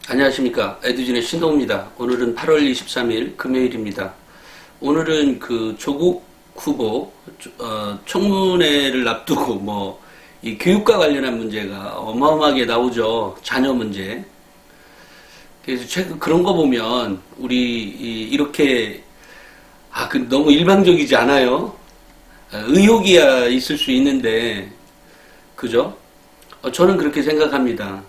안녕하십니까. 에듀진의 신동입니다. 오늘은 8월 23일 금요일입니다. 오늘은 그 조국 후보 청문회를 앞두고 이 교육과 관련한 문제가 어마어마하게 나오죠. 자녀 문제. 그래서 최근 그런 거 보면 우리 이렇게 너무 일방적이지 않아요? 의혹이야 있을 수 있는데 그죠? 저는 그렇게 생각합니다.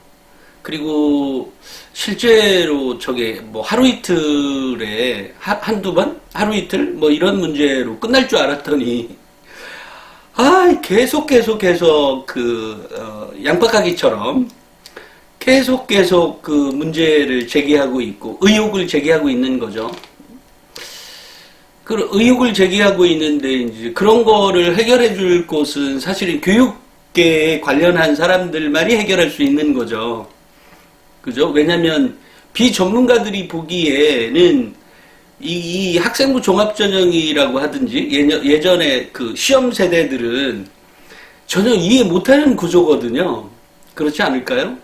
그리고 실제로 저게 하루 이틀에 한두 번? 하루 이틀? 이런 문제로 끝날 줄 알았더니 계속 양박하기처럼 계속 그 문제를 제기하고 있고 의혹을 제기하고 있는 거죠. 그 의혹을 제기하고 있는데 이제 그런 거를 해결해 줄 곳은 사실은 교육계에 관련한 사람들만이 해결할 수 있는 거죠. 그죠? 왜냐면 비전문가들이 보기에는 이 학생부 종합전형이라고 하든지 예전에 그 시험 세대들은 전혀 이해 못하는 구조거든요. 그렇지 않을까요?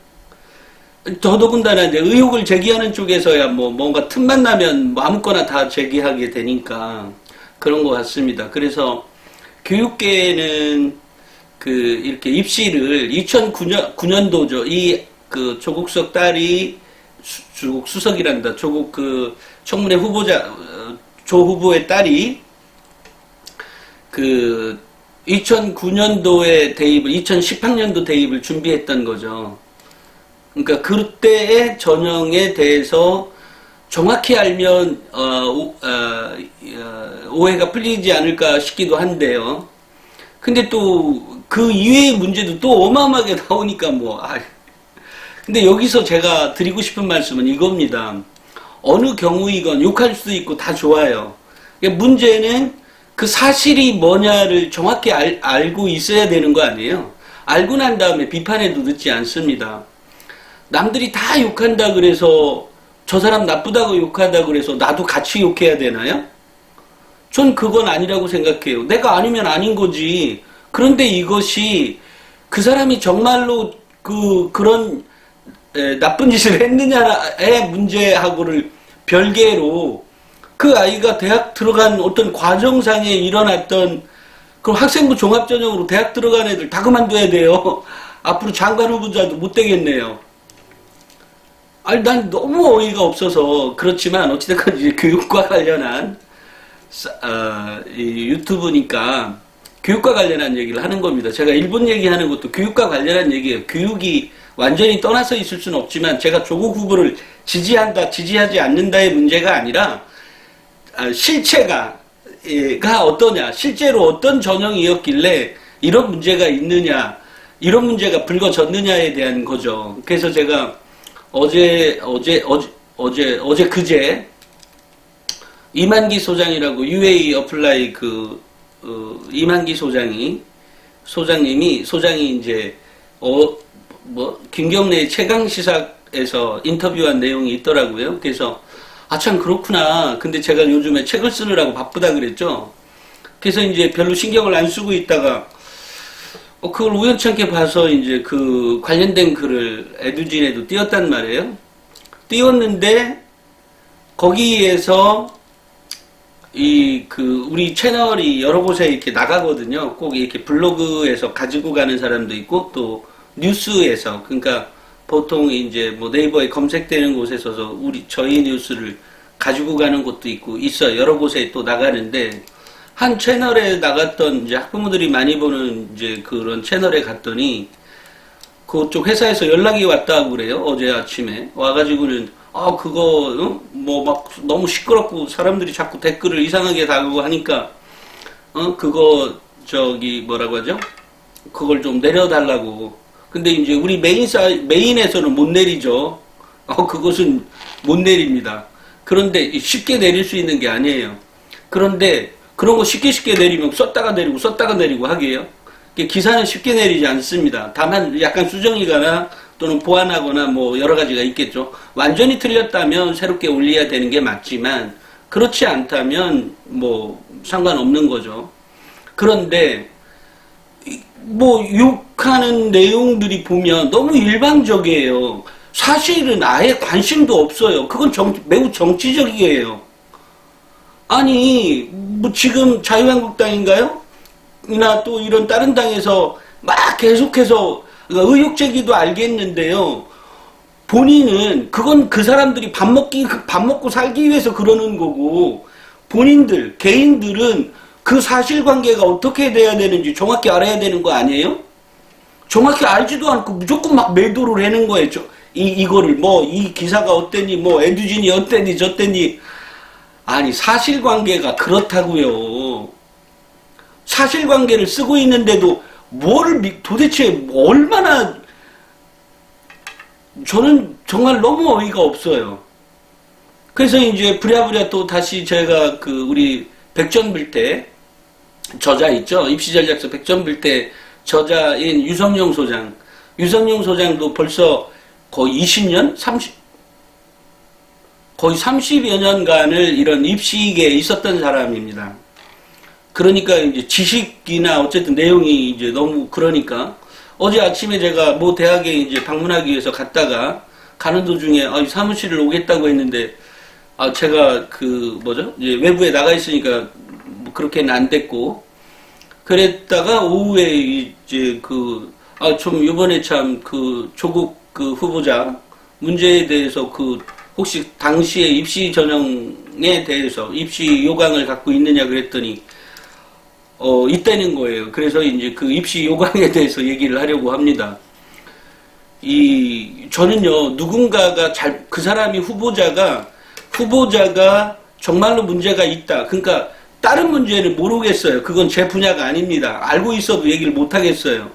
더더군다나 이제 의혹을 제기하는 쪽에서야 뭔가 틈만 나면 아무거나 다 제기하게 되니까 그런 것 같습니다. 그래서 교육계는 이렇게 입시를 2009년도죠. 그 조국석 딸이 조국 수석이란다. 조국 청문회 후보자 조 후보의 딸이 2009년도에 대입을 2018년도 대입을 준비했던 거죠. 그러니까 그때의 전형에 대해서 정확히 알면 오해가 풀리지 않을까 싶기도 한데요. 근데 또 그 이외의 문제도 또 어마어마하게 나오니까 근데 여기서 제가 드리고 싶은 말씀은 이겁니다. 어느 경우이건 욕할 수도 있고 다 좋아요. 문제는 그 사실이 뭐냐를 정확히 알고 있어야 되는 거 아니에요? 알고 난 다음에 비판해도 늦지 않습니다. 남들이 다 욕한다 그래서 저 사람 나쁘다고 욕하다 그래서 나도 같이 욕해야 되나요? 전 그건 아니라고 생각해요. 내가 아니면 아닌 거지. 그런데 이것이 그 사람이 정말로 그런 나쁜 짓을 했느냐의 문제하고를 별개로 그 아이가 대학 들어간 어떤 과정상에 일어났던 그 학생부 종합전형으로 대학 들어간 애들 다 그만둬야 돼요. 앞으로 장관 후보자도 못 되겠네요. 난 너무 어이가 없어서 그렇지만 어찌됐건 이제 교육과 관련한 이 유튜브니까 교육과 관련한 얘기를 하는 겁니다. 제가 일본 얘기하는 것도 교육과 관련한 얘기예요. 교육이 완전히 떠나서 있을 수는 없지만 제가 조국 후보를 지지한다, 지지하지 않는다의 문제가 아니라 실체가 어떠냐, 실제로 어떤 전형이었길래 이런 문제가 있느냐, 이런 문제가 불거졌느냐에 대한 거죠. 그래서 제가 어제 그제 이만기 소장이라고 UA 어플라이 이만기 소장님이 이제 김경래 최강시사에서 인터뷰한 내용이 있더라고요. 그래서 참 그렇구나. 근데 제가 요즘에 책을 쓰느라고 바쁘다 그랬죠. 그래서 이제 별로 신경을 안 쓰고 있다가 그걸 우연찮게 봐서 이제 그 관련된 글을 에듀진에도 띄웠단 말이에요. 띄웠는데 거기에서 우리 채널이 여러 곳에 이렇게 나가거든요. 꼭 이렇게 블로그에서 가지고 가는 사람도 있고 또 뉴스에서, 그러니까 보통 이제 네이버에 검색되는 곳에서 저희 뉴스를 가지고 가는 곳도 있어요. 여러 곳에 또 나가는데 한 채널에 나갔던 이제 학부모들이 많이 보는 이제 그런 채널에 갔더니 그쪽 회사에서 연락이 왔다고 그래요. 어제 아침에 와가지고는 그거 너무 시끄럽고 사람들이 자꾸 댓글을 이상하게 달고 하니까 그거 뭐라고 하죠? 그걸 좀 내려달라고. 근데 이제 우리 메인에서는 못 내리죠. 그것은 못 내립니다. 그런데 쉽게 내릴 수 있는 게 아니에요. 그런데 그런 거 쉽게 내리면 썼다가 내리고 하게요. 기사는 쉽게 내리지 않습니다. 다만 약간 수정이거나 또는 보완하거나 여러 가지가 있겠죠. 완전히 틀렸다면 새롭게 올려야 되는 게 맞지만 그렇지 않다면 상관없는 거죠. 그런데 욕하는 내용들이 보면 너무 일방적이에요. 사실은 아예 관심도 없어요. 그건 매우 정치적이에요. 아니, 뭐 지금 자유한국당인가요? 이나 또 이런 다른 당에서 막 계속해서 그러니까 의혹 제기도 알겠는데요. 본인은 그건 그 사람들이 밥 먹고 살기 위해서 그러는 거고 본인들 개인들은 그 사실관계가 어떻게 돼야 되는지 정확히 알아야 되는 거 아니에요? 정확히 알지도 않고 무조건 막 매도를 하는 거예요. 이거를 뭐 이 기사가 어땠니 뭐 에듀진이 어땠니 저땠니 아니 사실관계가 그렇다고요. 사실관계를 쓰고 있는데도 도대체 얼마나 저는 정말 너무 어이가 없어요. 그래서 이제 부랴부랴 또 다시 제가 우리 백전빌대 저자 있죠. 입시전략서 백전빌대 저자인 유성룡 소장도 벌써 거의 20년? 거의 30여 년간을 이런 입시계에 있었던 사람입니다. 그러니까 이제 지식이나 어쨌든 내용이 이제 너무 그러니까 어제 아침에 제가 모 대학에 이제 방문하기 위해서 갔다가 가는 도중에 사무실을 오겠다고 했는데 제가 이제 외부에 나가 있으니까 뭐 그렇게는 안 됐고 그랬다가 오후에 이제 좀 이번에 참 조국 후보자 문제에 대해서 혹시 당시에 입시 전형에 대해서 입시 요강을 갖고 있느냐 그랬더니 있다는 거예요. 그래서 이제 입시 요강에 대해서 얘기를 하려고 합니다. 저는요, 누군가가 그 사람이 후보자가 정말로 문제가 있다. 그러니까 다른 문제는 모르겠어요. 그건 제 분야가 아닙니다. 알고 있어도 얘기를 못 하겠어요.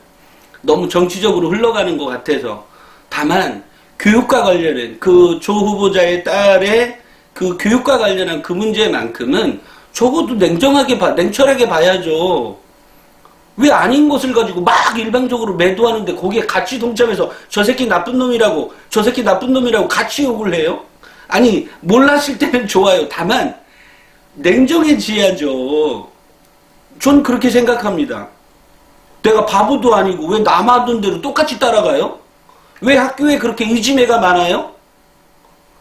너무 정치적으로 흘러가는 것 같아서. 다만, 교육과 관련된 조 후보자의 딸의 교육과 관련한 그 문제만큼은 적어도 냉철하게 봐야죠. 왜 아닌 것을 가지고 막 일방적으로 매도하는데 거기에 같이 동참해서 저 새끼 나쁜 놈이라고 같이 욕을 해요? 아니, 몰랐을 때는 좋아요. 다만, 냉정해져야죠. 전 그렇게 생각합니다. 내가 바보도 아니고 왜 남 하던 대로 똑같이 따라가요? 왜 학교에 그렇게 이지매가 많아요?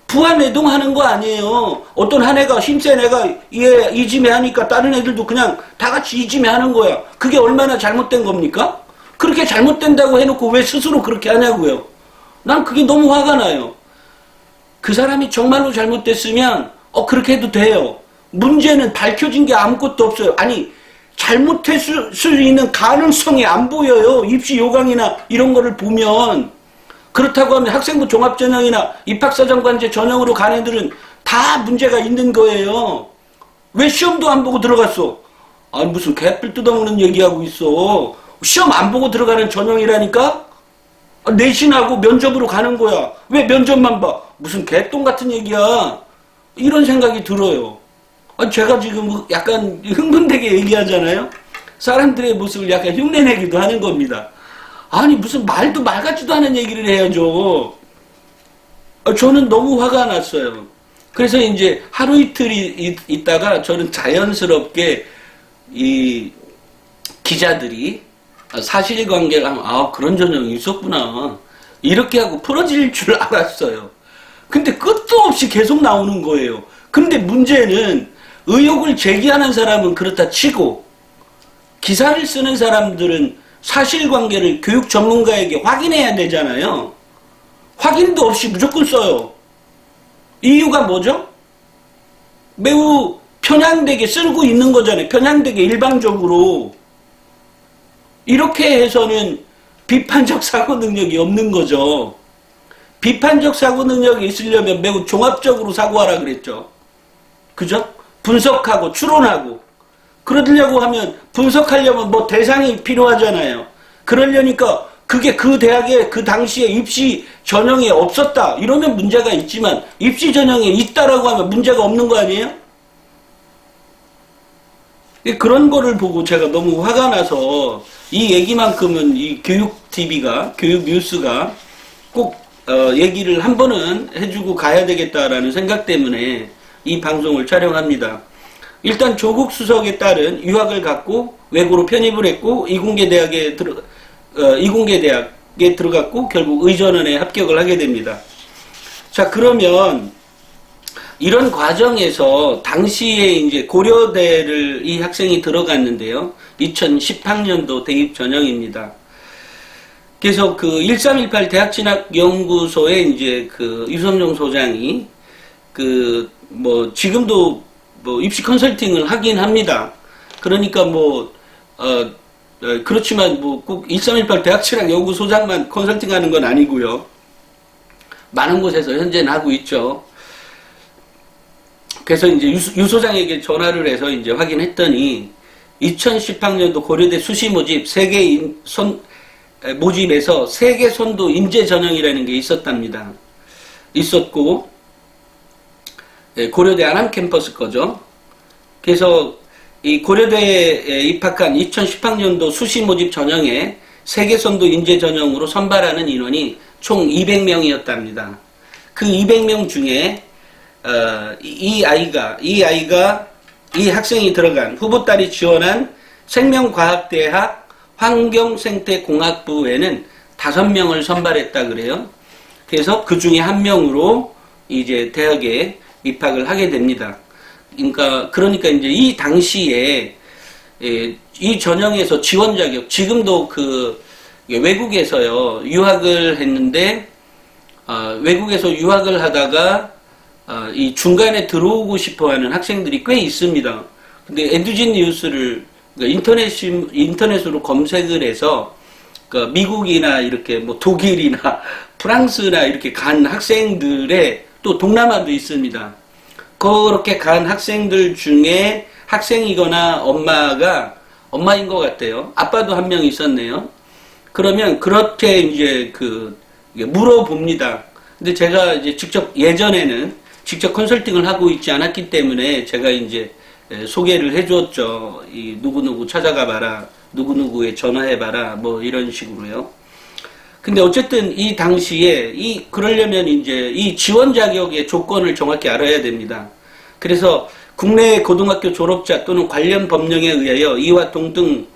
부하내동하는 거 아니에요. 어떤 한 애가 힘센 애가 얘 이지매 하니까 다른 애들도 그냥 다 같이 이지매 하는 거야. 그게 얼마나 잘못된 겁니까? 그렇게 잘못된다고 해놓고 왜 스스로 그렇게 하냐고요. 난 그게 너무 화가 나요. 그 사람이 정말로 잘못됐으면 그렇게 해도 돼요. 문제는 밝혀진 게 아무것도 없어요. 아니 잘못했을 수 있는 가능성이 안 보여요. 입시 요강이나 이런 거를 보면. 그렇다고 하면 학생부 종합전형이나 입학사정관제 전형으로 간 애들은 다 문제가 있는 거예요. 왜 시험도 안 보고 들어갔어? 아니 무슨 개뿔 뜯어먹는 얘기하고 있어. 시험 안 보고 들어가는 전형이라니까? 내신하고 면접으로 가는 거야. 왜 면접만 봐? 무슨 개똥 같은 얘기야. 이런 생각이 들어요. 제가 지금 약간 흥분되게 얘기하잖아요. 사람들의 모습을 약간 흉내내기도 하는 겁니다. 아니 무슨 말도 말 같지도 않은 얘기를 해야죠. 저는 너무 화가 났어요. 그래서 이제 하루 이틀 있다가 저는 자연스럽게 이 기자들이 사실관계가 그런 전형이 있었구나 이렇게 하고 풀어질 줄 알았어요. 근데 끝도 없이 계속 나오는 거예요. 근데 문제는 의혹을 제기하는 사람은 그렇다 치고 기사를 쓰는 사람들은 사실관계를 교육 전문가에게 확인해야 되잖아요. 확인도 없이 무조건 써요. 이유가 뭐죠? 매우 편향되게 쓰고 있는 거잖아요. 편향되게 일방적으로. 이렇게 해서는 비판적 사고 능력이 없는 거죠. 비판적 사고 능력이 있으려면 매우 종합적으로 사고하라 그랬죠. 그죠? 분석하고 추론하고. 그러려고 하면 분석하려면 뭐 대상이 필요하잖아요. 그러려니까 그게 그 대학에 그 당시에 입시 전형에 없었다. 이러면 문제가 있지만 입시 전형에 있다라고 하면 문제가 없는 거 아니에요? 그런 거를 보고 제가 너무 화가 나서 이 얘기만큼은 이 교육TV가, 교육뉴스가 꼭 얘기를 한 번은 해주고 가야 되겠다라는 생각 때문에 이 방송을 촬영합니다. 일단 조국 수석에 따른 유학을 갖고 외고로 편입을 했고 이공계 대학 합격에 들어갔고 결국 의전원에 합격을 하게 됩니다. 자, 그러면 이런 과정에서 당시에 이제 고려대를 이 학생이 들어갔는데요. 2010학년도 대입 전형입니다. 그래서 그 1318 대학진학연구소에 이제 그 유성룡 소장이 그 뭐 지금도 뭐 입시 컨설팅을 하긴 합니다. 그러니까 그렇지만 뭐 꼭 1318 대학진학연구소장만 컨설팅하는 건 아니고요. 많은 곳에서 현재는 하고 있죠. 그래서 이제 유 소장에게 전화를 해서 이제 확인했더니 2010학년도 고려대 수시 모집 모집에서 세계 선도 인재 전형이라는 게 있었답니다. 있었고, 고려대 안암 캠퍼스 거죠. 그래서 이 고려대에 입학한 2010학년도 수시 모집 전형에 세계 선도 인재 전형으로 선발하는 인원이 총 200명이었답니다. 그 200명 중에 이 학생이 들어간 후보딸이 지원한 생명과학대학 환경생태공학부에는 5명을 선발했다 그래요. 그래서 그 중에 한 명으로 이제 대학에 입학을 하게 됩니다. 그러니까 이제 이 당시에 이 전형에서 지원 자격, 지금도 그 외국에서요 유학을 했는데 외국에서 유학을 하다가 이 중간에 들어오고 싶어하는 학생들이 꽤 있습니다. 근데 에듀진 뉴스를 인터넷으로 검색을 해서 미국이나 이렇게 뭐 독일이나 프랑스나 이렇게 간 학생들의 또 동남아도 있습니다. 그렇게 간 학생들 중에 학생이거나 엄마인 것 같아요. 아빠도 한 명 있었네요. 그러면 그렇게 이제 물어봅니다. 근데 제가 이제 예전에는 직접 컨설팅을 하고 있지 않았기 때문에 제가 이제 소개를 해줬죠. 이 누구누구 찾아가 봐라. 누구누구에 전화해 봐라. 뭐 이런 식으로요. 근데 어쨌든 이 당시에 그러려면 이제 이 지원 자격의 조건을 정확히 알아야 됩니다. 그래서 국내 고등학교 졸업자 또는 관련 법령에 의하여 이와 동등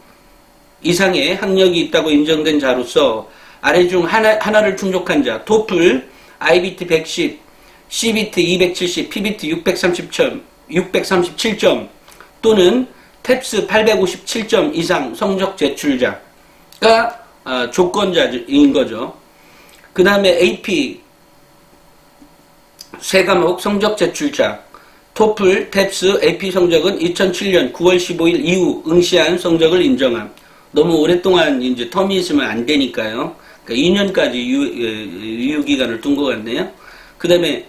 이상의 학력이 있다고 인정된 자로서 아래 중 하나를 충족한 자, 토플, IBT 110, CBT 270, PBT 637점 또는 탭스 857점 이상 성적 제출자가 조건자인 거죠. 그 다음에 AP 세 과목 성적 제출자, 토플, 탭스, AP 성적은 2007년 9월 15일 이후 응시한 성적을 인정함. 너무 오랫동안 이제 텀이 있으면 안 되니까요. 그러니까 2년까지 유효기간을 둔 것 같네요. 그 다음에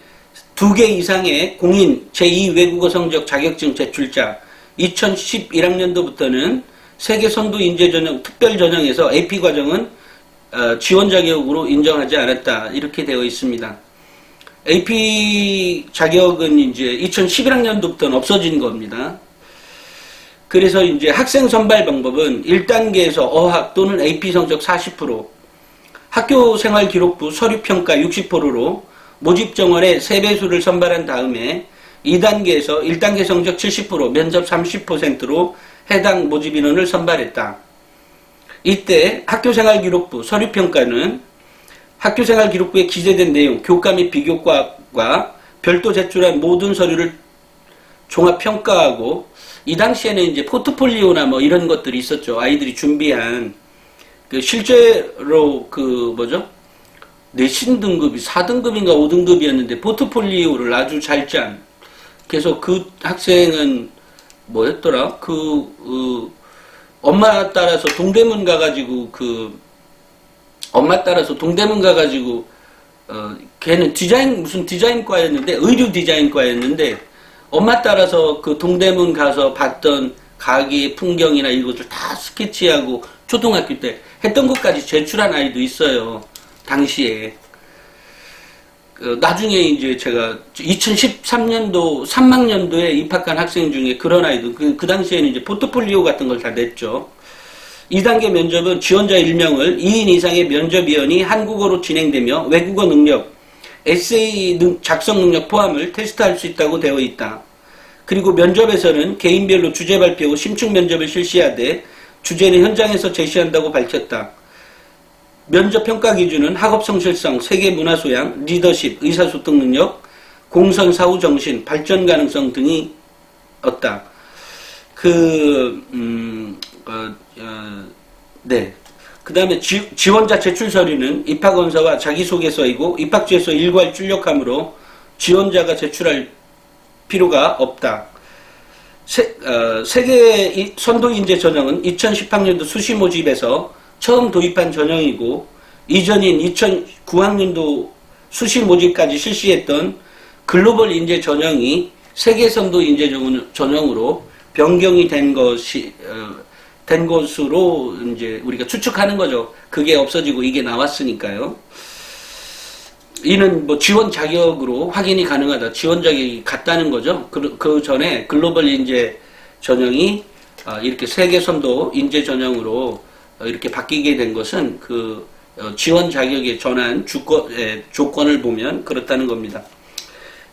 2개 이상의 공인 제2 외국어 성적 자격증 제출자, 2011학년도부터는 세계 선도 인재 전형 특별 전형에서 AP 과정은 지원 자격으로 인정하지 않았다. 이렇게 되어 있습니다. AP 자격은 이제 2011학년도부터는 없어진 겁니다. 그래서 이제 학생 선발 방법은 1단계에서 어학 또는 AP 성적 40%, 학교 생활 기록부 서류 평가 60%로 모집 정원의 3배수를 선발한 다음에 2단계에서 1단계 성적 70%, 면접 30%로 해당 모집 인원을 선발했다. 이때 학교생활 기록부 서류 평가는 학교생활 기록부에 기재된 내용, 교과 및 비교과과 별도 제출한 모든 서류를 종합 평가하고, 이 당시에는 이제 포트폴리오나 뭐 이런 것들이 있었죠. 아이들이 준비한 실제로 내신 등급이 4등급인가 5등급이었는데 포트폴리오를 아주 잘 짠. 그래서 그 학생은 뭐였더라? 엄마 따라서 동대문 가가지고 걔는 무슨 디자인과였는데, 의류 디자인과였는데, 엄마 따라서 그 동대문 가서 봤던 가게의 풍경이나 이것을 다 스케치하고 초등학교 때 했던 것까지 제출한 아이도 있어요. 당시에. 나중에 이제 제가 2013년도 3학년도에 입학한 학생 중에 그런 아이도 그 당시에는 이제 포트폴리오 같은 걸 다 냈죠. 2단계 면접은 지원자 1명을 2인 이상의 면접위원이 한국어로 진행되며 외국어 능력, 에세이 작성 능력 포함을 테스트할 수 있다고 되어 있다. 그리고 면접에서는 개인별로 주제 발표 후 심층 면접을 실시하되 주제는 현장에서 제시한다고 밝혔다. 면접 평가 기준은 학업 성실성, 세계 문화 소양, 리더십, 의사소통 능력, 공선 사후 정신, 발전 가능성 등이 없다. 네. 그 다음에 지원자 제출 서류는 입학원서와 자기소개서이고 입학처에서 일괄 출력하므로 지원자가 제출할 필요가 없다. 세계 선도인재 전형은 2010학년도 수시 모집에서 처음 도입한 전형이고 이전인 2009학년도 수시 모집까지 실시했던 글로벌 인재 전형이 세계 선도 인재 전형으로 변경이 된 것으로 이제 우리가 추측하는 거죠. 그게 없어지고 이게 나왔으니까요. 이는 뭐 지원 자격으로 확인이 가능하다. 지원 자격이 같다는 거죠. 그 전에 글로벌 인재 전형이 이렇게 세계 선도 인재 전형으로 이렇게 바뀌게 된 것은 그 지원 자격에 전한 조건을 보면 그렇다는 겁니다.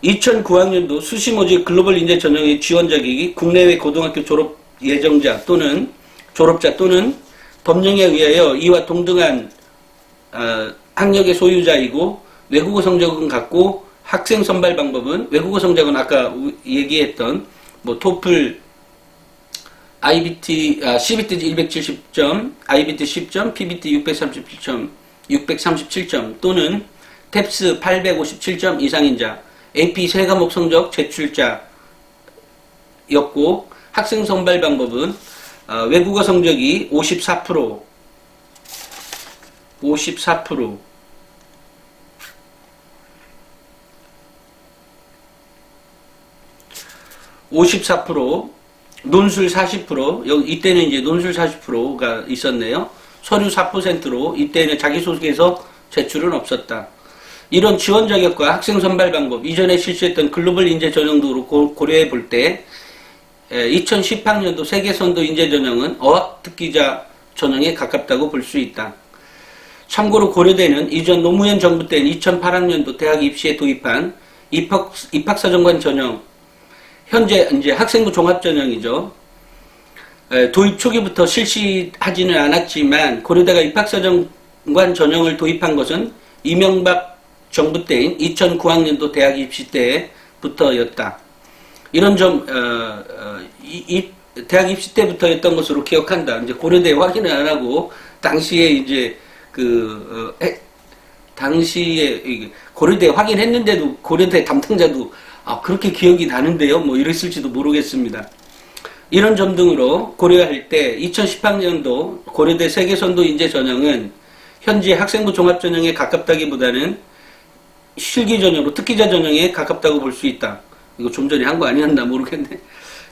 2009학년도 수시 모집 글로벌 인재 전형의 지원 자격이 국내외 고등학교 졸업 예정자 또는 졸업자 또는 법령에 의하여 이와 동등한 학력의 소유자이고 외국어 성적은 같고 학생 선발 방법은 외국어 성적은 아까 얘기했던 뭐 토플, CBT 170점, IBT 10점, PBT 637점 또는 탭스 857점 이상인 자, AP 3과목 성적 제출자였고 학생 선발 방법은 외국어 성적이 54%, 54%, 논술 40%, 이때는 이제 논술 40%가 있었네요. 서류 4%로 이때는 자기소개서 제출은 없었다. 이런 지원 자격과 학생 선발 방법, 이전에 실시했던 글로벌 인재 전형도로 고려해 볼 때 2010학년도 세계선도 인재 전형은 어학특기자 전형에 가깝다고 볼 수 있다. 참고로 고려대는 이전 노무현 정부 때는 2008학년도 대학 입시에 도입한 입학사정관 전형, 현재 이제 학생부 종합전형이죠. 도입 초기부터 실시하지는 않았지만 고려대가 입학사정관 전형을 도입한 것은 이명박 정부 때인 2009학년도 대학 입시 때부터였다. 이런 점 대학 입시 때부터였던 것으로 기억한다. 이제 고려대 확인을 안 하고 당시에 이제 당시에 고려대 확인했는데도 고려대 담당자도 그렇게 기억이 나는데요. 뭐 이랬을지도 모르겠습니다. 이런 점 등으로 고려할 때 2010학년도 고려대 세계선도 인재 전형은 현재 학생부 종합전형에 가깝다기보다는 실기 전형으로 특기자 전형에 가깝다고 볼 수 있다. 이거 좀 전에 한 거 아니었나 모르겠네.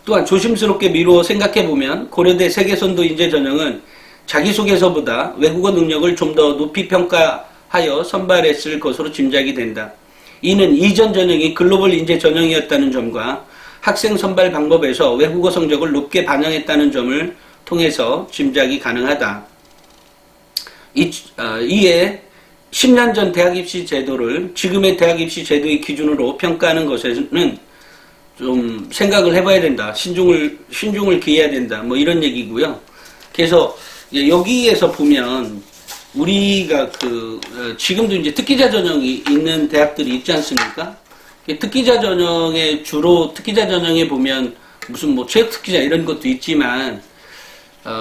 또한 조심스럽게 미루어 생각해보면 고려대 세계선도 인재 전형은 자기소개서보다 외국어 능력을 좀 더 높이 평가하여 선발했을 것으로 짐작이 된다. 이는 이전 전형이 글로벌 인재 전형이었다는 점과 학생 선발 방법에서 외국어 성적을 높게 반영했다는 점을 통해서 짐작이 가능하다. 이에 10년 전 대학 입시 제도를 지금의 대학 입시 제도의 기준으로 평가하는 것에는 좀 생각을 해봐야 된다. 신중을 기해야 된다. 뭐 이런 얘기고요. 그래서 여기에서 보면 우리가 지금도 이제 특기자 전형이 있는 대학들이 있지 않습니까? 특기자 전형에 주로 특기자 전형에 보면 무슨 뭐 체육 특기자 이런 것도 있지만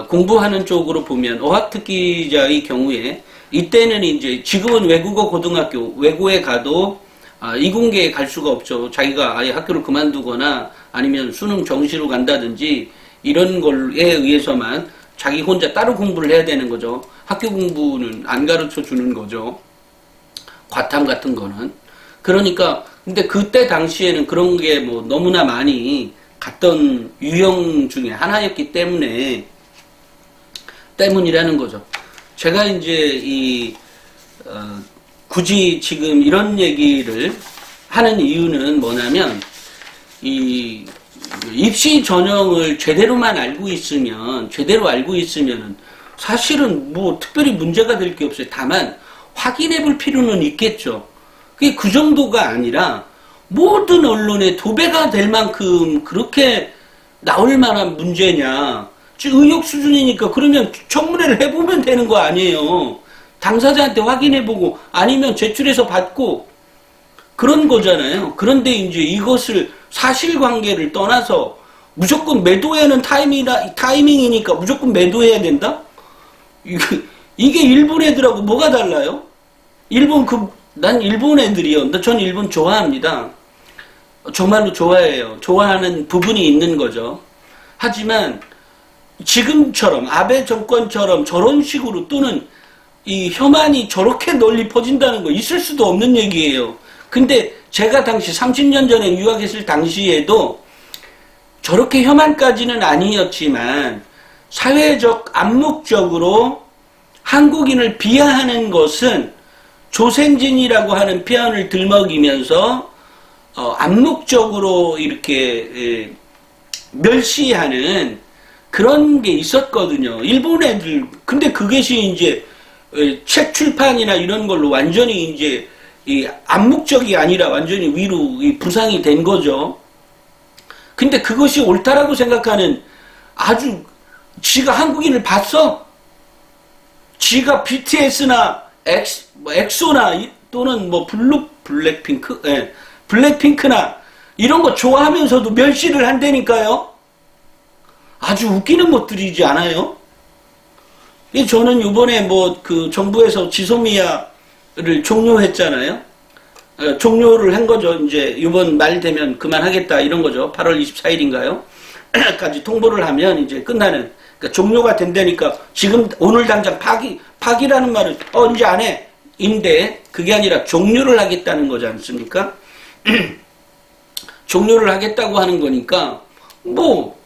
공부하는 쪽으로 보면 어학 특기자의 경우에 이때는 이제 지금은 외국어 고등학교 외고에 가도 이공계에 갈 수가 없죠. 자기가 아예 학교를 그만두거나 아니면 수능 정시로 간다든지 이런 걸에 의해서만 자기 혼자 따로 공부를 해야 되는 거죠. 학교 공부는 안 가르쳐 주는 거죠. 과탐 같은 거는. 그러니까 근데 그때 당시에는 그런 게 뭐 너무나 많이 갔던 유형 중에 하나였기 때문이라는 거죠. 제가 이제 굳이 지금 이런 얘기를 하는 이유는 뭐냐면 입시 전형을 제대로 알고 있으면은 사실은 뭐 특별히 문제가 될 게 없어요. 다만 확인해 볼 필요는 있겠죠. 그게 그 정도가 아니라 모든 언론에 도배가 될 만큼 그렇게 나올 만한 문제냐. 의혹 수준이니까 그러면 청문회를 해보면 되는 거 아니에요. 당사자한테 확인해보고 아니면 제출해서 받고 그런 거잖아요. 그런데 이제 이것을 사실관계를 떠나서 무조건 매도하는 타이밍이니까 무조건 매도해야 된다? 이게 일본 애들하고 뭐가 달라요? 난 일본 애들이요. 전 일본 좋아합니다. 정말로 좋아해요. 좋아하는 부분이 있는 거죠. 하지만 지금처럼 아베 정권처럼 저런 식으로 또는 이 혐한이 저렇게 널리 퍼진다는 거 있을 수도 없는 얘기예요. 근데 제가 당시 30년 전에 유학했을 당시에도 저렇게 혐한까지는 아니었지만 사회적 암묵적으로 한국인을 비하하는 것은 조생진이라고 하는 표현을 들먹이면서 암묵적으로 이렇게 멸시하는 그런 게 있었거든요. 일본 애들. 근데 그것이 이제 책 출판이나 이런 걸로 완전히 이제 이 암묵적이 아니라 완전히 위로 부상이 된 거죠. 근데 그것이 옳다라고 생각하는 아주 지가 한국인을 봤어? 지가 BTS나 엑소나 또는 뭐 블랙핑크? 예. 블랙핑크나 이런 거 좋아하면서도 멸시를 한다니까요. 아주 웃기는 것들이지 않아요? 저는 이번에 뭐 그 정부에서 지소미아를 종료했잖아요. 종료를 한 거죠. 이제 이번 말 되면 그만하겠다 이런 거죠. 8월 24일인가요? 까지 통보를 하면 이제 끝나는. 그러니까 종료가 된다니까 지금 오늘 당장 파기라는 말은 이제 안 해. 인데 그게 아니라 종료를 하겠다는 거지 않습니까? 종료를 하겠다고 하는 거니까 뭐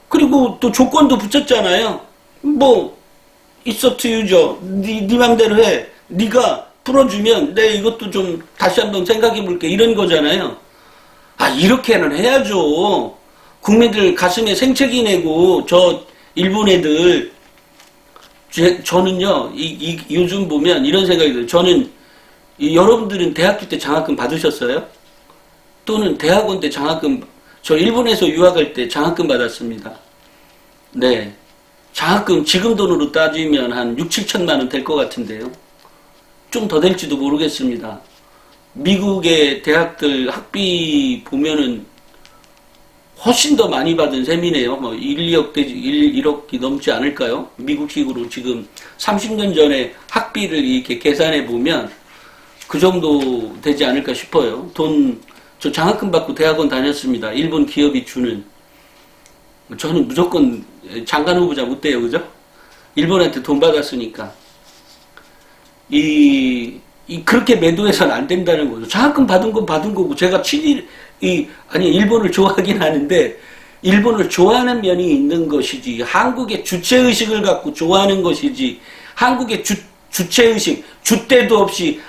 그리고 또 조건도 붙였잖아요. 뭐 it's up to you죠. 네 맘대로 해. 네가 풀어주면 내가 이것도 좀 다시 한번 생각해 볼게. 이런 거잖아요. 이렇게는 해야죠. 국민들 가슴에 생채기 내고 저 일본 애들 저는요 요즘 보면 이런 생각이 들어요. 저는 여러분들은 대학교 때 장학금 받으셨어요? 또는 대학원 때 장학금 저 일본에서 유학할 때 장학금 받았습니다. 네. 장학금 지금 돈으로 따지면 한 6, 7천만 원 될 것 같은데요. 좀 더 될지도 모르겠습니다. 미국의 대학들 학비 보면은 훨씬 더 많이 받은 셈이네요. 뭐 1억이 넘지 않을까요? 미국식으로 지금 30년 전에 학비를 이렇게 계산해 보면 그 정도 되지 않을까 싶어요. 저 장학금 받고 대학원 다녔습니다. 일본 기업이 주는. 저는 무조건 장관 후보자 못 돼요. 그죠? 일본한테 돈 받았으니까. 그렇게 매도해서는 안 된다는 거죠. 장학금 받은 건 받은 거고, 제가 일본을 좋아하긴 하는데, 일본을 좋아하는 면이 있는 것이지, 한국의 주체의식을 갖고 좋아하는 것이지, 한국의 주체의식, 줏대도 없이,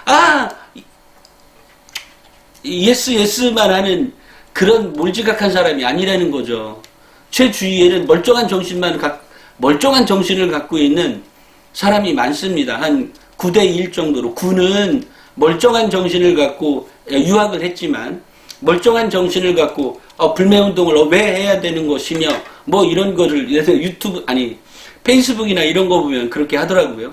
예스만 하는 그런 몰지각한 사람이 아니라는 거죠. 제 주위에는 멀쩡한 정신을 갖고 있는 사람이 많습니다. 한 9대1 정도로. 군은 멀쩡한 정신을 갖고 유학을 했지만 멀쩡한 정신을 갖고 불매운동을 왜 해야 되는 것이며 뭐 이런 거를 예를 페이스북이나 이런 거 보면 그렇게 하더라고요.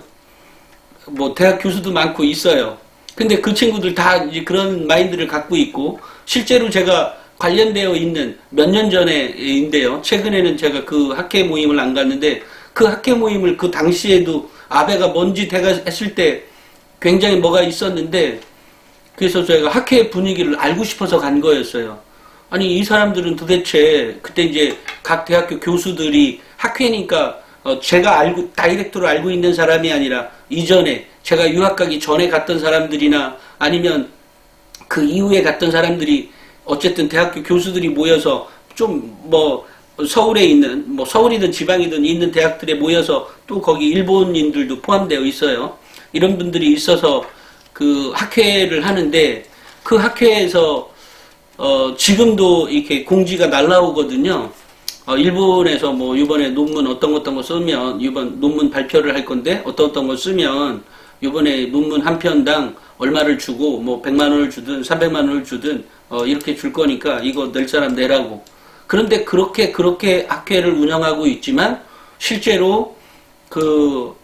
뭐 대학 교수도 많고 있어요. 근데 그 친구들 다 이제 그런 마인드를 갖고 있고 실제로 제가 관련되어 있는 몇 년 전에인데요. 최근에는 제가 그 학회 모임을 안 갔는데 그 학회 모임을 그 당시에도 아베가 뭔지 대가 했을 때 굉장히 뭐가 있었는데 그래서 저희가 학회 분위기를 알고 싶어서 간 거였어요. 아니 이 사람들은 도대체 그때 이제 각 대학교 교수들이 학회니까 제가 다이렉트로 알고 있는 사람이 아니라 이전에 제가 유학 가기 전에 갔던 사람들이나 아니면 그 이후에 갔던 사람들이 어쨌든 대학교 교수들이 모여서 좀 서울에 있는 서울이든 지방이든 있는 대학들에 모여서 또 거기 일본인들도 포함되어 있어요. 이런 분들이 있어서 그 학회를 하는데 그 학회에서 지금도 이렇게 공지가 날라오거든요. 일본에서 이번에 논문 어떤 거 쓰면 이번 논문 발표를 할 건데 어떤 거 쓰면 이번에 논문 한 편당 얼마를 주고 100만 원을 주든 300만 원을 주든 이렇게 줄 거니까 이거 낼 사람 내라고. 그런데 그렇게 학회를 운영하고 있지만 실제로 그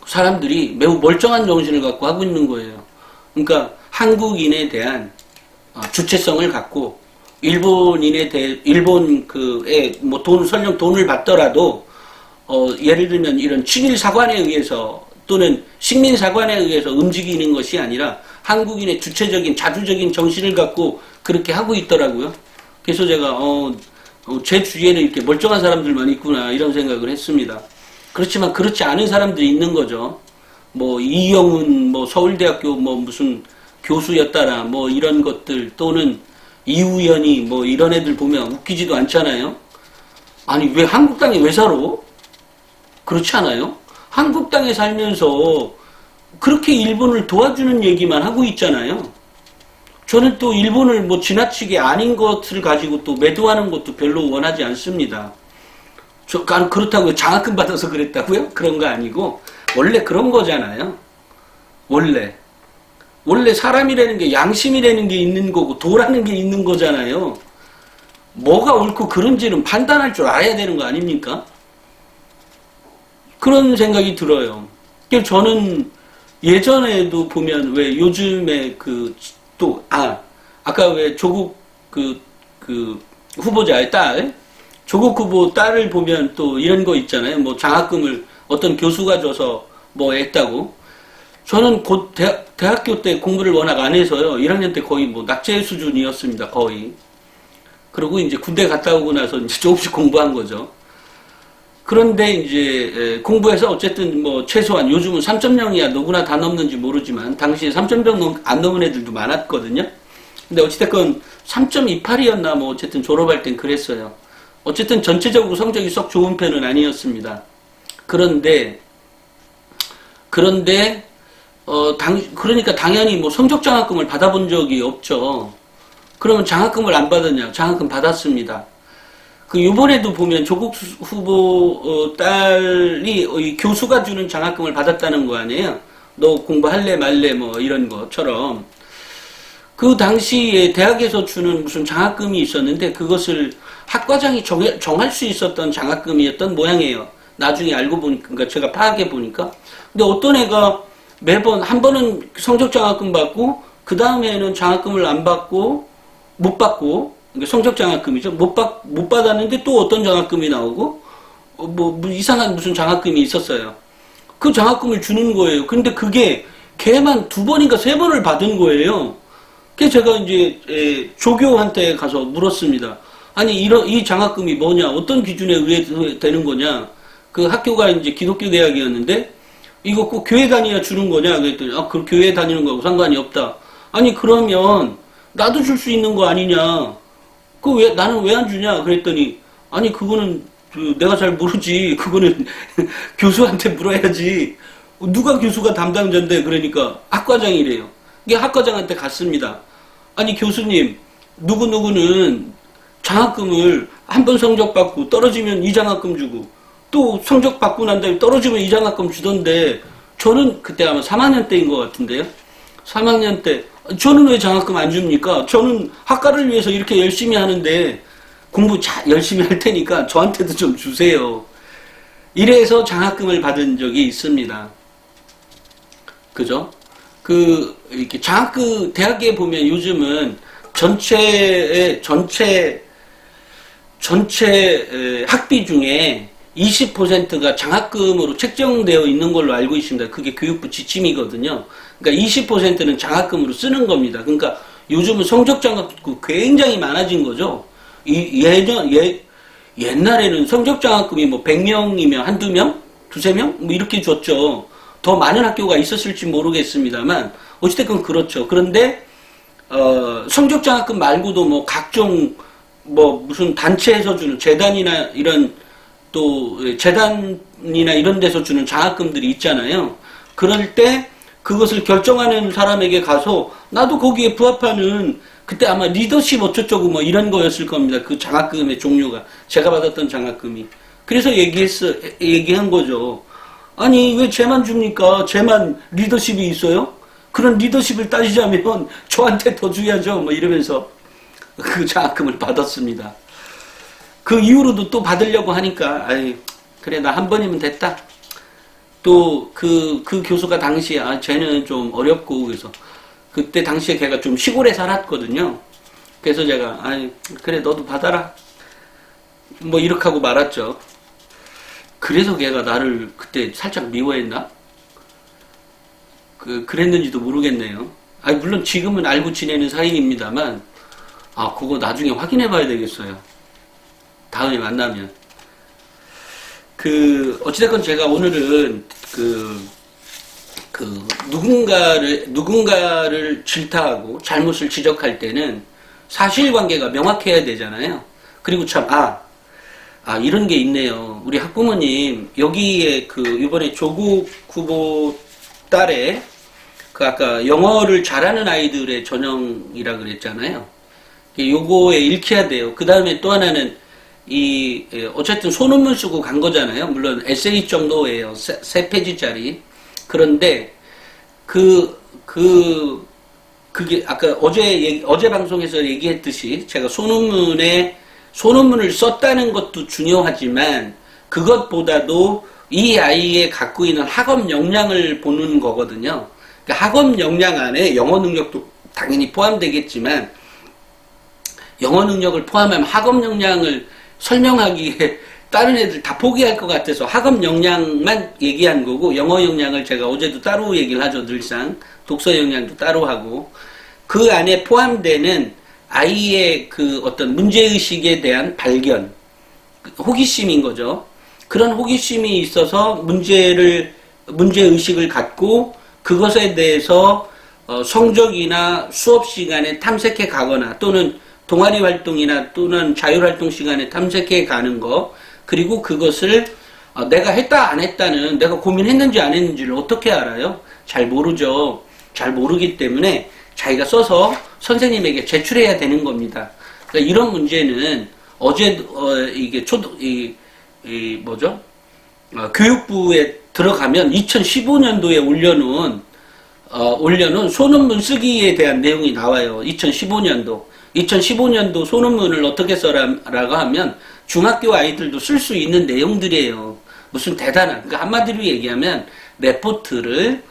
사람들이 매우 멀쩡한 정신을 갖고 하고 있는 거예요. 그러니까 한국인에 대한 주체성을 갖고 일본인에 대해 일본 그에 뭐 돈 설령 돈을 받더라도 예를 들면 이런 친일 사관에 의해서 또는 식민 사관에 의해서 움직이는 것이 아니라 한국인의 주체적인 자주적인 정신을 갖고 그렇게 하고 있더라고요. 그래서 제가 제 주위에는 이렇게 멀쩡한 사람들만 있구나 이런 생각을 했습니다. 그렇지만 그렇지 않은 사람들이 있는 거죠. 뭐 이영훈 뭐 서울대학교 뭐 무슨 교수였다라 뭐 이런 것들 또는 이우연이 뭐 이런 애들 보면 웃기지도 않잖아요. 아니 왜 한국 땅에 왜 살아? 그렇지 않아요? 한국 땅에 살면서 그렇게 일본을 도와주는 얘기만 하고 있잖아요. 저는 또 일본을 뭐 지나치게 아닌 것을 가지고 또 매도하는 것도 별로 원하지 않습니다. 그렇다고 장학금 받아서 그랬다고요? 그런 거 아니고 원래 그런 거잖아요. 원래 사람이라는 게 양심이라는 게 있는 거고 도라는 게 있는 거잖아요. 뭐가 옳고 그른지는 판단할 줄 알아야 되는 거 아닙니까? 그런 생각이 들어요. 그래서 저는 예전에도 보면 왜 요즘에 아까 왜 조국 후보자의 딸 조국 후보 딸을 보면 또 이런 거 있잖아요. 뭐 장학금을 어떤 교수가 줘서 뭐 했다고. 저는 곧 대학교 때 공부를 워낙 안 해서요. 1학년 때 거의 뭐 낙제 수준이었습니다. 거의. 그리고 이제 군대 갔다 오고 나서 이제 조금씩 공부한 거죠. 그런데 이제 공부해서 어쨌든 뭐 최소한 요즘은 3.0이야 누구나 다 넘는지 모르지만 당시에 3.0 안 넘은 애들도 많았거든요. 근데 어찌됐건 3.28이었나 뭐 어쨌든 졸업할 땐 그랬어요. 어쨌든 전체적으로 성적이 썩 좋은 편은 아니었습니다. 그러니까 당연히 뭐 성적 장학금을 받아본 적이 없죠. 그러면 장학금을 안 받았냐? 장학금 받았습니다. 요번에도 보면 조국 후보 딸이 교수가 주는 장학금을 받았다는 거 아니에요? 너 공부할래 말래 뭐 이런 것처럼. 그 당시에 대학에서 주는 무슨 장학금이 있었는데 그것을 학과장이 정할 수 있었던 장학금이었던 모양이에요. 나중에 알고 보니까, 그러니까 제가 파악해 보니까. 근데 어떤 애가 매번 한 번은 성적 장학금 받고 그 다음에는 장학금을 안 받고 못 받고 그러니까 성적 장학금이죠. 못 받았는데 또 어떤 장학금이 나오고 뭐 이상한 무슨 장학금이 있었어요. 그 장학금을 주는 거예요. 근데 그게 걔만 2번인가 3번을 받은 거예요. 그래서 제가 이제 조교한테 가서 물었습니다. 아니 이 장학금이 뭐냐? 어떤 기준에 의해 되는 거냐? 그 학교가 이제 기독교 대학이었는데 이거 꼭 교회 다니야 주는 거냐? 그랬더니 그 교회 다니는 거하고 상관이 없다. 아니 그러면 나도 줄 수 있는 거 아니냐? 나는 왜 안 주냐? 그랬더니 아니 그거는 내가 잘 모르지. 그거는 교수한테 물어야지. 누가 교수가 담당자인데? 그러니까 학과장이래요. 이게 학과장한테 갔습니다. 아니 교수님 누구누구는 장학금을 한 번 성적 받고 떨어지면 이 장학금 주고 또 성적 받고 난 다음에 떨어지면 이 장학금 주던데 저는 그때 아마 3학년 때인 것 같은데요. 3학년 때 저는 왜 장학금 안 줍니까? 저는 학과를 위해서 이렇게 열심히 하는데 공부 열심히 할 테니까 저한테도 좀 주세요. 이래서 장학금을 받은 적이 있습니다. 그죠? 이렇게 대학에 보면 요즘은 전체 학비 중에 20%가 장학금으로 책정되어 있는 걸로 알고 있습니다. 그게 교육부 지침이거든요. 그러니까 20%는 장학금으로 쓰는 겁니다. 그러니까 요즘은 성적 장학금 굉장히 많아진 거죠. 옛날에는 성적 장학금이 뭐 100명이면 한두 명? 두세 명? 뭐 이렇게 줬죠. 더 많은 학교가 있었을지 모르겠습니다만 어찌됐건 그렇죠. 그런데 성적 장학금 말고도 뭐 각종 뭐 무슨 단체에서 주는 재단이나 이런 데서 주는 장학금들이 있잖아요. 그럴 때 그것을 결정하는 사람에게 가서 나도 거기에 부합하는 그때 아마 리더십 어쩌고저쩌고 뭐 이런 거였을 겁니다. 그 장학금의 종류가 제가 받았던 장학금이. 그래서 얘기한 거죠. 아니 왜 쟤만 줍니까? 쟤만 리더십이 있어요? 그런 리더십을 따지자면 저한테 더 줘야죠. 뭐 이러면서 그 장학금을 받았습니다. 그 이후로도 또 받으려고 하니까 그래 나 한 번이면 됐다. 또 그 교수가 당시에 쟤는 좀 어렵고 그래서 그때 당시에 걔가 좀 시골에 살았거든요. 그래서 제가 그래 너도 받아라 뭐 이렇게 하고 말았죠. 그래서 걔가 나를 그때 살짝 미워했나? 그랬는지도 모르겠네요. 물론 지금은 알고 지내는 사이입니다만 그거 나중에 확인해 봐야 되겠어요. 다음에 만나면. 어찌됐건 제가 오늘은 누군가를 질타하고 잘못을 지적할 때는 사실관계가 명확해야 되잖아요. 그리고 참, 이런 게 있네요. 우리 학부모님, 여기에 이번에 조국 후보 딸의 아까 영어를 잘하는 아이들의 전형이라 그랬잖아요. 요거에 읽혀야 돼요. 그 다음에 또 하나는 어쨌든 소논문 쓰고 간 거잖아요. 물론 에세이 정도예요. 세 페이지짜리. 그런데 그게 아까 어제 방송에서 얘기했듯이 제가 소논문을 썼다는 것도 중요하지만 그것보다도 이 아이의 갖고 있는 학업 역량을 보는 거거든요. 그러니까 학업 역량 안에 영어 능력도 당연히 포함되겠지만 영어 능력을 포함하면 학업 역량을 설명하기에 다른 애들 다 포기할 것 같아서 학업 역량만 얘기한 거고 영어 역량을 제가 어제도 따로 얘기를 하죠. 늘상 독서 역량도 따로 하고 그 안에 포함되는 아이의 어떤 문제의식에 대한 발견, 호기심인 거죠. 그런 호기심이 있어서 문제의식을 갖고 그것에 대해서 성적이나 수업 시간에 탐색해 가거나 또는 동아리 활동이나 또는 자율활동 시간에 탐색해 가는 거, 그리고 그것을 내가 했다 안 했다는 내가 고민했는지 안 했는지를 어떻게 알아요? 잘 모르죠. 잘 모르기 때문에 자기가 써서 선생님에게 제출해야 되는 겁니다. 그러니까 이런 문제는 이게 교육부에 들어가면 2015년도에 올려놓은 소논문 쓰기에 대한 내용이 나와요. 2015년도 소논문을 어떻게 써라라고 하면 중학교 아이들도 쓸 수 있는 내용들이에요. 무슨 대단한, 그러니까 한마디로 얘기하면 레포트는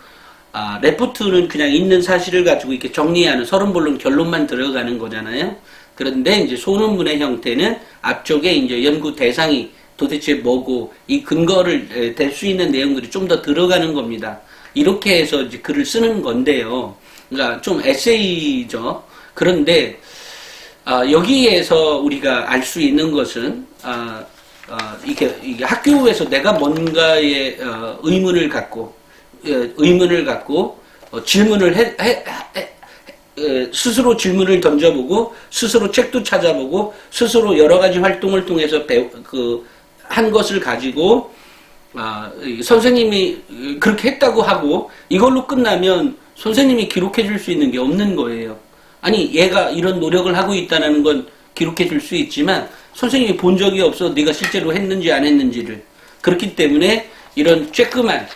그냥 있는 사실을 가지고 이렇게 정리하는 서론본론 결론만 들어가는 거잖아요. 그런데 이제 소논문의 형태는 앞쪽에 이제 연구 대상이 도대체 뭐고 이 근거를 댈 수 있는 내용들이 좀 더 들어가는 겁니다. 이렇게 해서 이제 글을 쓰는 건데요. 그러니까 좀 에세이죠. 그런데 여기에서 우리가 알 수 있는 것은 이게 학교에서 내가 뭔가의 의문을 갖고 질문을 스스로 질문을 던져보고 스스로 책도 찾아보고 스스로 여러 가지 활동을 통해서 한 것을 가지고 선생님이 그렇게 했다고 하고 이걸로 끝나면 선생님이 기록해 줄 수 있는 게 없는 거예요. 아니 얘가 이런 노력을 하고 있다는 건 기록해 줄 수 있지만 선생님이 본 적이 없어 네가 실제로 했는지 안 했는지를. 그렇기 때문에 이런 쬐끄만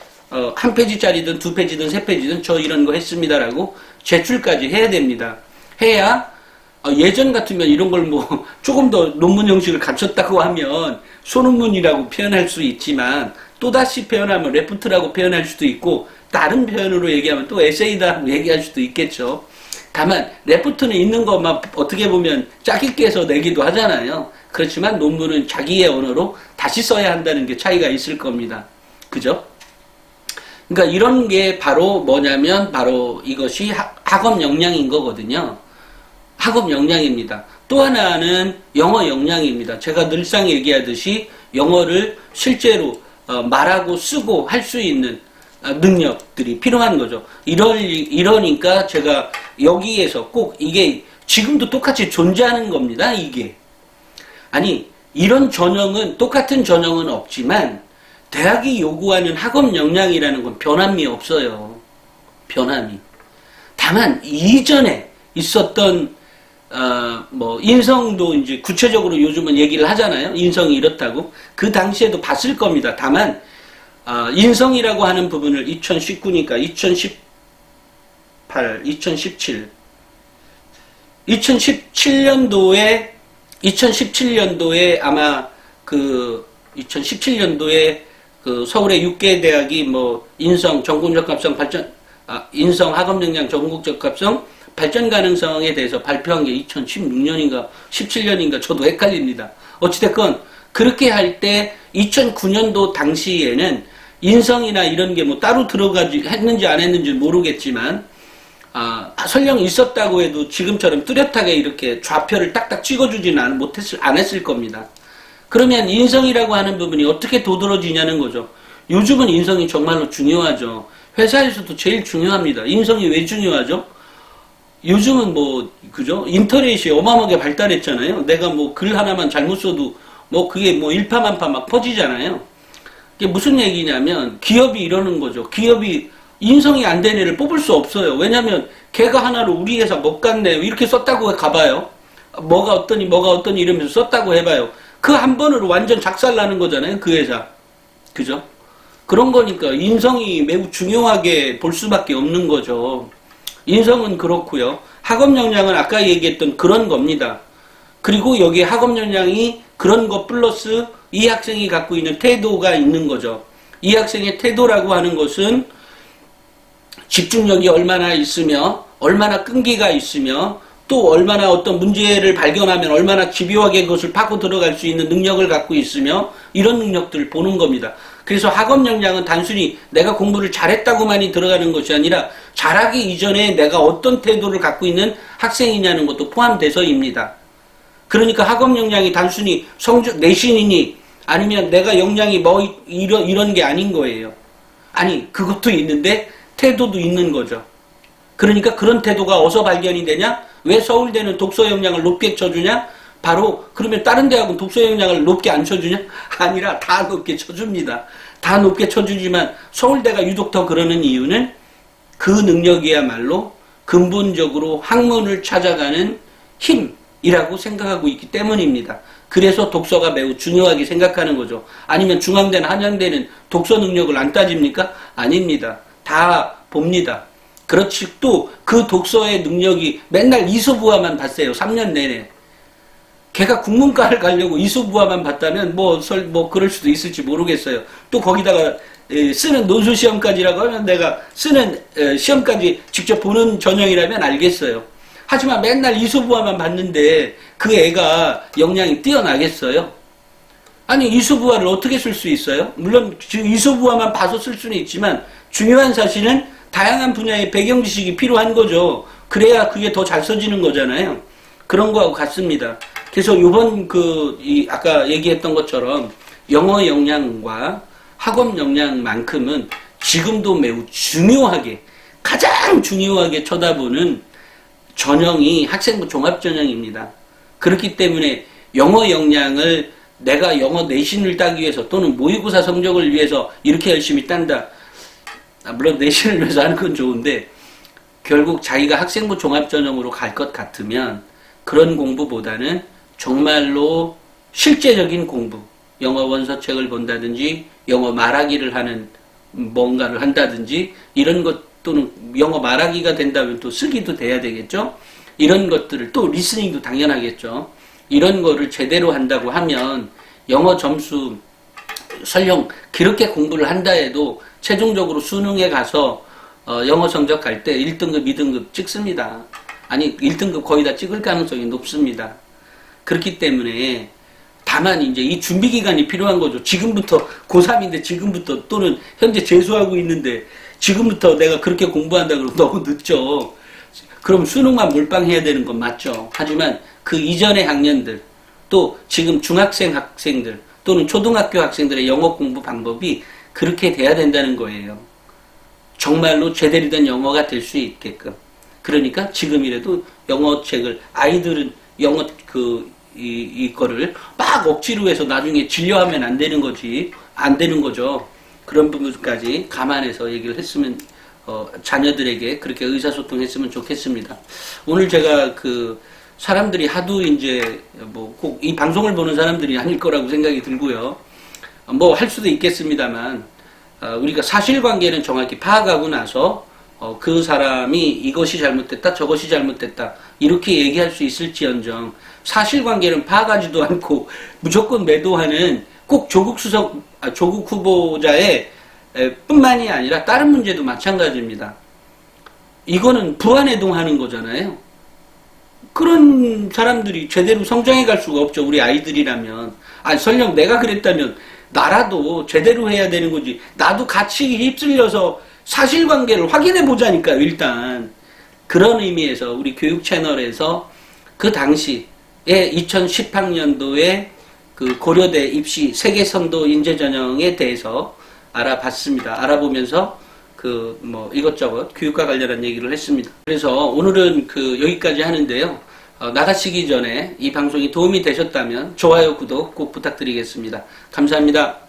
한 페이지짜리든 두 페이지든 세 페이지든 저 이런 거 했습니다라고 제출까지 해야 됩니다. 해야 예전 같으면 이런 걸 뭐 조금 더 논문 형식을 갖췄다고 하면 소논문이라고 표현할 수 있지만 또다시 표현하면 레포트라고 표현할 수도 있고 다른 표현으로 얘기하면 또 에세이다라고 얘기할 수도 있겠죠. 다만 레포트는 있는 것만 어떻게 보면 짜깁기 해서 내기도 하잖아요. 그렇지만 논문은 자기의 언어로 다시 써야 한다는 게 차이가 있을 겁니다. 그죠? 그러니까 이런 게 바로 뭐냐면 바로 이것이 학업 역량인 거거든요. 학업 역량입니다. 또 하나는 영어 역량입니다. 제가 늘상 얘기하듯이 영어를 실제로 말하고 쓰고 할 수 있는 능력들이 필요한 거죠. 이러니까 제가 여기에서 꼭 이게 지금도 똑같이 존재하는 겁니다. 이게. 아니 이런 전형은 똑같은 전형은 없지만 대학이 요구하는 학업 역량이라는 건 변함이 없어요. 변함이. 다만 이전에 있었던 인성도 이제 구체적으로 요즘은 얘기를 하잖아요. 인성이 이렇다고. 그 당시에도 봤을 겁니다. 다만 인성이라고 하는 부분을 2019니까 2018, 2017, 2017년도에 아마 2017년도에 그 서울의 6개 대학이 뭐 인성, 전국적합성 발전, 인성 학업역량 전국적합성 발전 가능성에 대해서 발표한 게 2016년인가 17년인가 저도 헷갈립니다. 어찌됐건 그렇게 할 때 2009년도 당시에는 인성이나 이런 게 뭐 따로 들어가지 했는지 안 했는지 모르겠지만 설령 있었다고 해도 지금처럼 뚜렷하게 이렇게 좌표를 딱딱 찍어주지는 않았을 겁니다. 그러면 인성이라고 하는 부분이 어떻게 도드러지냐는 거죠. 요즘은 인성이 정말로 중요하죠. 회사에서도 제일 중요합니다. 인성이 왜 중요하죠? 요즘은 뭐 그죠? 인터넷이 어마어마하게 발달했잖아요. 내가 뭐 글 하나만 잘못 써도 뭐 그게 뭐 일파만파 막 퍼지잖아요. 이게 무슨 얘기냐면 기업이 이러는 거죠. 기업이 인성이 안 된 애를 뽑을 수 없어요. 왜냐면 걔가 하나로 우리 회사 못 갔네요. 이렇게 썼다고 가봐요. 뭐가 어떠니 이러면서 썼다고 해봐요. 그 한 번으로 완전 작살나는 거잖아요. 그 회사. 그죠? 그런 거니까 인성이 매우 중요하게 볼 수밖에 없는 거죠. 인성은 그렇고요. 학업 역량은 아까 얘기했던 그런 겁니다. 그리고 여기에 학업 역량이 그런 것 플러스 이 학생이 갖고 있는 태도가 있는 거죠. 이 학생의 태도라고 하는 것은 집중력이 얼마나 있으며 얼마나 끈기가 있으며 또 얼마나 어떤 문제를 발견하면 얼마나 집요하게 그것을 파고 들어갈 수 있는 능력을 갖고 있으며 이런 능력들을 보는 겁니다. 그래서 학업 역량은 단순히 내가 공부를 잘했다고만이 들어가는 것이 아니라 잘하기 이전에 내가 어떤 태도를 갖고 있는 학생이냐는 것도 포함돼서입니다. 그러니까 학업 역량이 단순히 성적 내신이니 아니면 내가 역량이 뭐 이런 게 아닌 거예요. 아니 그것도 있는데 태도도 있는 거죠. 그러니까 그런 태도가 어디서 발견이 되냐? 왜 서울대는 독서 역량을 높게 쳐주냐? 바로 그러면 다른 대학은 독서 역량을 높게 안 쳐주냐? 아니라 다 높게 쳐줍니다. 다 높게 쳐주지만 서울대가 유독 더 그러는 이유는 그 능력이야말로 근본적으로 학문을 찾아가는 힘이라고 생각하고 있기 때문입니다. 그래서 독서가 매우 중요하게 생각하는 거죠. 아니면 중앙대나 한양대는 독서 능력을 안 따집니까? 아닙니다. 다 봅니다. 그렇지 또 그 독서의 능력이 맨날 이소부화만 봤어요. 3년 내내. 걔가 국문과를 가려고 이소부화만 봤다면 뭐 그럴 수도 있을지 모르겠어요. 또 거기다가 쓰는 논술 시험까지라고 하면 내가 쓰는 시험까지 직접 보는 전형이라면 알겠어요. 하지만 맨날 이소부화만 봤는데 그 애가 역량이 뛰어나겠어요? 아니 이소부화를 어떻게 쓸 수 있어요? 물론 이소부화만 봐서 쓸 수는 있지만 중요한 사실은 다양한 분야의 배경 지식이 필요한 거죠. 그래야 그게 더 잘 써지는 거잖아요. 그런 거하고 같습니다. 그래서 요번 아까 얘기했던 것처럼 영어 역량과 학업 역량만큼은 지금도 매우 중요하게 가장 중요하게 쳐다보는 전형이 학생부 종합전형입니다. 그렇기 때문에 영어 역량을 내가 영어 내신을 따기 위해서 또는 모의고사 성적을 위해서 이렇게 열심히 딴다. 물론 내신을 위해서 하는 건 좋은데 결국 자기가 학생부 종합전형으로 갈 것 같으면 그런 공부보다는 정말로 실제적인 공부, 영어 원서책을 본다든지 영어 말하기를 하는 뭔가를 한다든지 이런 것 또는 영어 말하기가 된다면 또 쓰기도 돼야 되겠죠. 이런 것들을 또 리스닝도 당연하겠죠. 이런 거를 제대로 한다고 하면 영어 점수 설령 그렇게 공부를 한다 해도 최종적으로 수능에 가서 영어 성적 갈 때 1등급, 2등급 찍습니다. 아니 1등급 거의 다 찍을 가능성이 높습니다. 그렇기 때문에 다만 이제 이 준비 기간이 필요한 거죠. 지금부터 고3인데 지금부터 또는 현재 재수하고 있는데 지금부터 내가 그렇게 공부한다 그러면 너무 늦죠. 그럼 수능만 몰빵해야 되는 건 맞죠. 하지만 그 이전의 학년들 또 지금 중학생 학생들 또는 초등학교 학생들의 영어 공부 방법이 그렇게 돼야 된다는 거예요. 정말로 제대로 된 영어가 될 수 있게끔. 그러니까 지금이라도 영어책을 아이들은 영어 이거를 막 억지로 해서 나중에 진료하면 안 되는 거지. 안 되는 거죠. 그런 부분까지 감안해서 얘기를 했으면 자녀들에게 그렇게 의사소통했으면 좋겠습니다. 오늘 제가 사람들이 하도 이제 뭐 꼭 이 방송을 보는 사람들이 아닐 거라고 생각이 들고요. 뭐 할 수도 있겠습니다만 우리가 사실관계는 정확히 파악하고 나서 그 사람이 이것이 잘못됐다 저것이 잘못됐다 이렇게 얘기할 수 있을지언정 사실관계는 파악하지도 않고 무조건 매도하는 꼭 조국 후보자의 뿐만이 아니라 다른 문제도 마찬가지입니다. 이거는 부안해동하는 거잖아요. 그런 사람들이 제대로 성장해 갈 수가 없죠. 우리 아이들이라면. 설령 내가 그랬다면 나라도 제대로 해야 되는 거지. 나도 같이 휩쓸려서 사실관계를 확인해 보자니까요, 일단. 그런 의미에서 우리 교육 채널에서 그 당시에 2010학년도에 그 고려대 입시 세계선도 인재전형에 대해서 알아봤습니다. 알아보면서 이것저것 교육과 관련한 얘기를 했습니다. 그래서 오늘은 여기까지 하는데요. 나가시기 전에 이 방송이 도움이 되셨다면 좋아요, 구독 꼭 부탁드리겠습니다. 감사합니다.